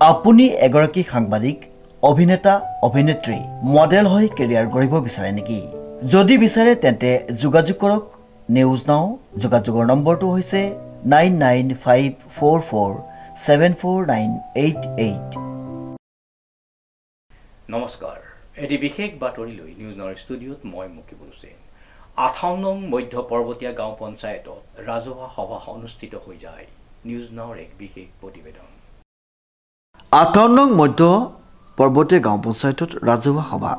আপুনি এগৰাকী সাংবাদিক, অভিনেতা, অভিনেত্ৰী, মডেল হৈ কেৰিয়াৰ গঢ়িব বিচাৰে নেকি? যদি বিচাৰে তেন্তে যোগাযোগ কৰক নিউজ নাও। যোগাযোগৰ নম্বৰটো হৈছে 9954474988। নমস্কাৰ, এটি বিশেষ বাতৰি লৈ নিউজ নাওৰ ষ্টুডিঅ'ত মই মুকিবুল হুছেইন। 58 নং মধ্য পৰ্বতীয়া গাঁও পঞ্চায়তত ৰাজহুৱা সভা অনুষ্ঠিত হৈ যায়। নিউজ নাওৰ এক বিশেষ প্ৰতিবেদন। 58 নং মধ্য পৰ্বতীয়া গাঁও পঞ্চায়তত ৰাজহুৱা সভা।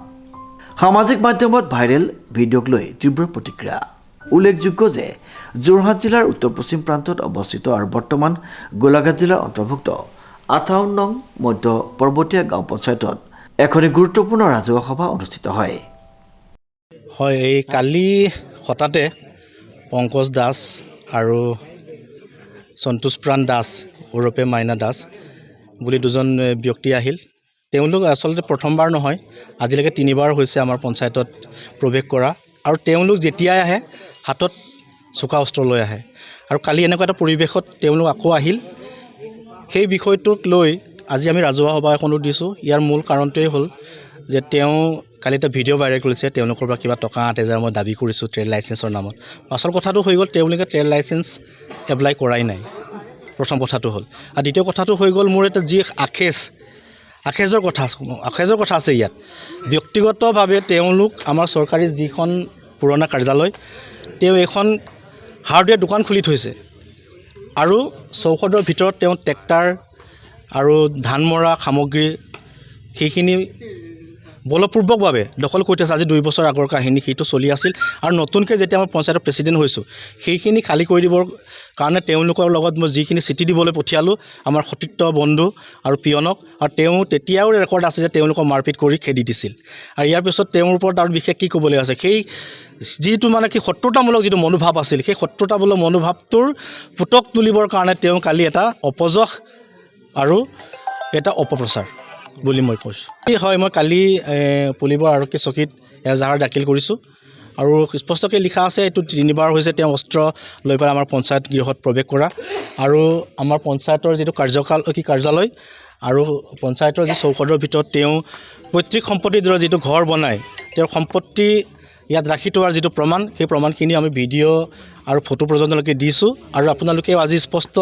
সামাজিক মাধ্যমত ভাইৰেল ভিডিঅ'ক লৈ তীব্ৰ প্ৰতিক্ৰিয়া। উল্লেখযোগ্য যে যোৰহাট জিলাৰ উত্তৰ পশ্চিম প্ৰান্তত অৱস্থিত আৰু বৰ্তমান গোলাঘাট জিলাৰ অন্তৰ্ভুক্ত 58 নং মধ্য পৰ্বতীয়া গাঁও পঞ্চায়তত এখনি গুৰুত্বপূৰ্ণ ৰাজহুৱা সভা অনুষ্ঠিত হয়। এই কালি হঠাতে পংকজ দাস আৰু সন্তোষ প্ৰাণ দাস ওৰপে মাইনা দাস বুলি দুজন ব্যক্তি আহিল। তেওঁলোক আচলতে প্ৰথমবাৰ নহয়, আজিলৈকে 3বাৰ হৈছে আমাৰ পঞ্চায়তত প্ৰৱেশ কৰা। আৰু তেওঁলোক যেতিয়াই আহে হাতত চোকা অস্ত্ৰ লৈ আহে। আৰু কালি এনেকুৱা এটা পৰিৱেশত তেওঁলোক আকৌ আহিল। সেই বিষয়টোক লৈ আজি আমি ৰাজহুৱা সভা এখনো দিছোঁ। ইয়াৰ মূল কাৰণটোৱেই হ'ল যে তেওঁ কালি এটা ভিডিঅ' ভাইৰেল কৰিছে, তেওঁলোকৰ পৰা কিবা টকা 8,000 মই দাবী কৰিছোঁ ট্ৰেড লাইচেঞ্চৰ নামত। আচল কথাটো হৈ গ'ল তেওঁলোকে ট্ৰেড লাইচেঞ্চ এপ্লাই কৰাই নাই, প্ৰথম কথাটো হ'ল। আৰু দ্বিতীয় কথাটো হৈ গ'ল মোৰ এটা যি আখেজৰ কথা আছে ইয়াত। ব্যক্তিগতভাৱে তেওঁলোক আমাৰ চৰকাৰী যিখন পুৰণা কাৰ্যালয়, তেওঁ এখন হাৰ্ডৱেৰ দোকান খুলি থৈছে আৰু চৌহদৰ ভিতৰত তেওঁ ট্ৰেক্টাৰ আৰু ধান মৰা সামগ্ৰী সেইখিনি বলপূৰ্বকভাৱে দখল কৰি থৈছে। আজি 2 বছৰ আগৰ কাহিনী সেইটো চলি আছিল। আৰু নতুনকৈ যেতিয়া মই পঞ্চায়তৰ প্ৰেচিডেণ্ট হৈছোঁ, সেইখিনি খালী কৰি দিবৰ কাৰণে তেওঁলোকৰ লগত মই যিখিনি চিঠি দিবলৈ পঠিয়ালোঁ আমাৰ সতীৰ্থ বন্ধু আৰু পিয়নক, আৰু তেওঁ তেতিয়াও ৰেকৰ্ড আছে যে তেওঁলোকক মাৰপিট কৰি খেদি দিছিল। আৰু ইয়াৰ পিছত তেওঁৰ ওপৰত আৰু বিশেষ কি ক'বলৈ আছে, সেই যিটো মানে কি শত্ৰুতামূলক যিটো মনোভাৱ আছিল, সেই শত্ৰুতামূলক মনোভাৱটোৰ পুতক তুলিবৰ কাৰণে তেওঁ কালি এটা অপযশ আৰু এটা অপপ্ৰচাৰ বুলি মই কৈছোঁ। হয়, মই কালি পুলিবৰ আৰক্ষী চকীত এজাহাৰ দাখিল কৰিছোঁ আৰু স্পষ্টকৈ লিখা আছে এইটো 3বাৰ হৈছে তেওঁ অস্ত্ৰ লৈ পেলাই আমাৰ পঞ্চায়ত গৃহত প্ৰৱেশ কৰা। আৰু আমাৰ পঞ্চায়তৰ যিটো কাৰ্যালয় আৰু পঞ্চায়তৰ যি চৌহদৰ ভিতৰত তেওঁ পৈতৃক সম্পত্তিৰ দৰে যিটো ঘৰ বনাই তেওঁৰ সম্পত্তি ইয়াত ৰাখি থোৱাৰ যিটো প্ৰমাণ, সেই প্ৰমাণখিনি আমি ভিডিঅ' আৰু ফটো পৰ্যন্তলৈকে দিছোঁ। আৰু আপোনালোকে আজি স্পষ্ট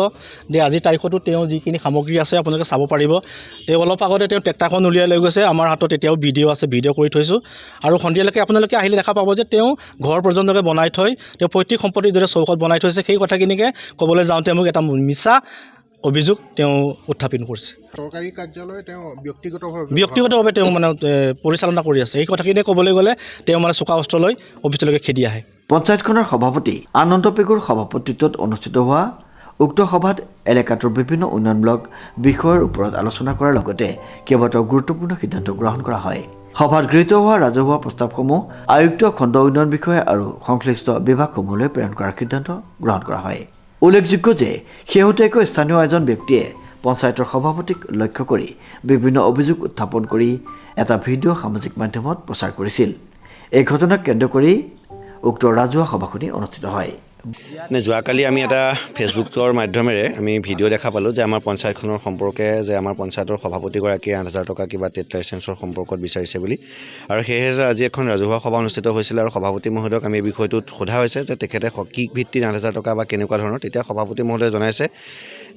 যে আজিৰ তাৰিখতো তেওঁ যিখিনি সামগ্ৰী আছে আপোনালোকে চাব পাৰিব। তেওঁ অলপ আগতে তেওঁ ট্ৰেক্টাৰখন উলিয়াই লৈ গৈছে, আমাৰ হাতত এতিয়াও ভিডিঅ' আছে, ভিডিঅ' কৰি থৈছোঁ। আৰু সন্ধিয়ালৈকে আপোনালোকে আহিলে দেখা পাব যে তেওঁ ঘৰ পৰ্যন্তকৈ বনাই থৈ তেওঁ পৈতৃক সম্পত্তিৰ দৰে চৌহদ বনাই থৈছে। সেই কথাখিনিকে ক'বলৈ যাওঁতে মোক এটা মিছা অভিযোগ তেওঁ উত্থাপন কৰিছে। চৰকাৰী কাৰ্যালয় তেওঁ ব্যক্তিগতভাৱে তেওঁ মানে পৰিচালনা কৰি আছে। এই কথাখিনি ক'বলৈ গ'লে তেওঁ মানে চোকা অস্ত্ৰ লৈ অফিচলৈকে খেদি আহে। পঞ্চায়তখনৰ সভাপতি আনন্দ পেগুৰ সভাপতিত্বত অনুষ্ঠিত হোৱা উক্ত সভাত এলেকাটোৰ বিভিন্ন উন্নয়নমূলক বিষয়ৰ ওপৰত আলোচনা কৰাৰ লগতে কেইবাটাও গুৰুত্বপূৰ্ণ সিদ্ধান্ত গ্ৰহণ কৰা হয়। সভাত গৃহীত হোৱা ৰাজহুৱা প্ৰস্তাৱসমূহ আয়ুক্ত, খণ্ড উন্নয়ন বিষয়া আৰু সংশ্লিষ্ট বিভাগসমূহলৈ প্ৰেৰণ কৰাৰ সিদ্ধান্ত গ্ৰহণ কৰা হয়। উল্লেখযোগ্য যে শেহতীয়াকৈ স্থানীয় এজন ব্যক্তিয়ে পঞ্চায়তৰ সভাপতিক লক্ষ্য কৰি বিভিন্ন অভিযোগ উত্থাপন কৰি এটা ভিডিঅ' সামাজিক মাধ্যমত প্ৰচাৰ কৰিছিল। এই ঘটনাক কেন্দ্ৰ কৰি উক্ত ৰাজহুৱা সভাখনি অনুষ্ঠিত হয়। যোৱাকালি আমি এটা ফেচবুকৰ মাধ্যমেৰে আমি ভিডিঅ' দেখা পালোঁ যে আমাৰ পঞ্চায়তখনৰ সম্পৰ্কে যে আমাৰ পঞ্চায়তৰ সভাপতিগৰাকীয়ে 8,000 টকা কিবা ট্ৰেড লাইচেঞ্চৰ সম্পৰ্কত বিচাৰিছে বুলি। আৰু সেয়েহে আজি এখন ৰাজহুৱা সভা অনুষ্ঠিত হৈছিল আৰু সভাপতি মহোদয়ক আমি এই বিষয়টোত সোধা হৈছে যে তেখেতে কি ভিত্তিত 8,000 টকা বা কেনেকুৱা ধৰণৰ। তেতিয়া সভাপতি মহোদয়ে জনাইছে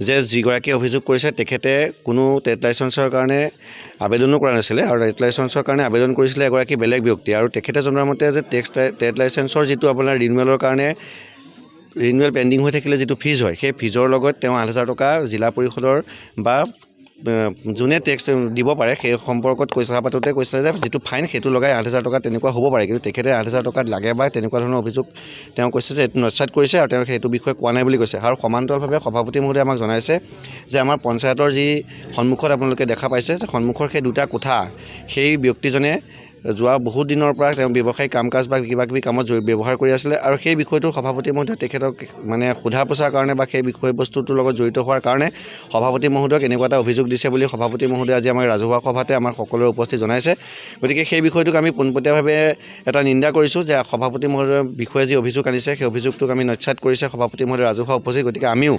যে যিগৰাকীয়ে অভিযোগ কৰিছে তেখেতে কোনো ট্ৰেড লাইচেঞ্চৰ কাৰণে আবেদনো কৰা নাছিলে আৰু ট্ৰেড লাইচেঞ্চৰ কাৰণে আবেদন কৰিছিলে এগৰাকী বেলেগ ব্যক্তি। আৰু তেখেতে জনোৱা মতে যে ট্ৰেড লাইচেঞ্চৰ যিটো আপোনাৰ ৰিনিউৱেলৰ কাৰণে ৰিনিউৱেল পেণ্ডিং হৈ থাকিলে যিটো ফিজ হয়, সেই ফিজৰ লগত তেওঁ 8,000 টকা জিলা পৰিষদৰ বা যোনে টেক্স দিব পাৰে সেই সম্পৰ্কত কথা পাতোঁতে কৈছিলে যে যিটো ফাইন সেইটো লগাই 8,000 টকা তেনেকুৱা হ'ব পাৰে, কিন্তু তেখেতে 8,000 টকাত লাগে বা তেনেকুৱা ধৰণৰ অভিযোগ তেওঁ কৈছে যে এইটো নস্যাৎ কৰিছে আৰু তেওঁ সেইটো বিষয়ে কোৱা নাই বুলি কৈছে। আৰু সমান্তৰালভাৱে সভাপতি মহোদয়ে আমাক জনাইছে যে আমাৰ পঞ্চায়তৰ যি সন্মুখত আপোনালোকে দেখা পাইছে যে সন্মুখৰ সেই 2টা কোঠা, সেই ব্যক্তিজনে যোৱা বহুত দিনৰ পৰা তেওঁ ব্যৱসায়িক কাম কাজ বা কিবাকিবি কামত ব্যৱহাৰ কৰি আছিলে। আৰু সেই বিষয়টো সভাপতি মহোদয়ে তেখেতক মানে সোধা পোছাৰ কাৰণে বা সেই বিষয়বস্তুটোৰ লগত জড়িত হোৱাৰ কাৰণে সভাপতি মহোদয়ক এনেকুৱা এটা অভিযোগ দিছে বুলি সভাপতি মহোদয়ে আজি আমাৰ ৰাজহুৱা সভাতে আমাৰ সকলোৰে উপস্থিত জনাইছে। গতিকে সেই বিষয়টোক আমি পোনপটীয়াভাৱে এটা নিন্দা কৰিছোঁ যে সভাপতি মহোদয়ৰ বিষয়ে যি অভিযোগ আনিছে সেই অভিযোগটোক আমি নস্যাৎ কৰিছে সভাপতি মহোদয় ৰাজহুৱা উপস্থিত। গতিকে আমিও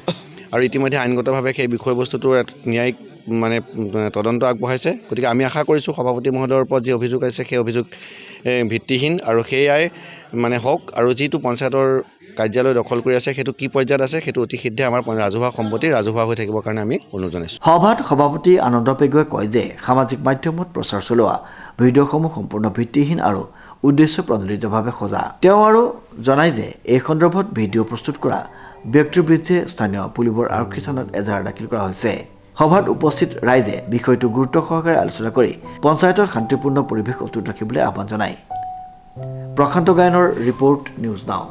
আৰু ইতিমধ্যে আইনগতভাৱে সেই বিষয়বস্তুটোৰ ন্যায়িক মানে তদন্ত আগবঢ়াইছে। গতিকে আমি আশা কৰিছোঁ সভাপতি মহোদয়ৰ ওপৰত যি অভিযোগ আছে সেই অভিযোগ ভিত্তিহীন আৰু সেয়াই মানে হওক, আৰু যিটো পঞ্চায়তৰ কাৰ্যালয় দখল কৰি আছে সেইটো কি পৰ্যায়ত আছে সেইটো অতি শীঘ্ৰে আমাৰ ৰাজহুৱা সম্পত্তি ৰাজহুৱা হৈ থাকিবৰ কাৰণে আমি অনুৰোধ জনাইছোঁ। সভাত সভাপতি আনন্দ পেগুৱে কয় যে সামাজিক মাধ্যমত প্ৰচাৰ চলোৱা ভিডিঅ'সমূহ সম্পূৰ্ণ ভিত্তিহীন আৰু উদ্দেশ্য প্ৰণোদিতভাৱে সজা। তেওঁ আৰু জনায় যে এই সন্দৰ্ভত ভিডিঅ' প্ৰস্তুত কৰা ব্যক্তিৰ বিৰুদ্ধে স্থানীয় পুলিবৰ আৰক্ষী থানাত এজাহাৰ দাখিল কৰা হৈছে। সভাত উপস্থিত ৰাইজে বিষয়টো গুৰুত্ব সহকাৰে আলোচনা কৰি পঞ্চায়তৰ শান্তিপূৰ্ণ পৰিৱেশ অটুট ৰাখিবলৈ আহ্বান জনায়। প্ৰশান্ত গায়নৰ ৰিপৰ্ট, নিউজ নাও।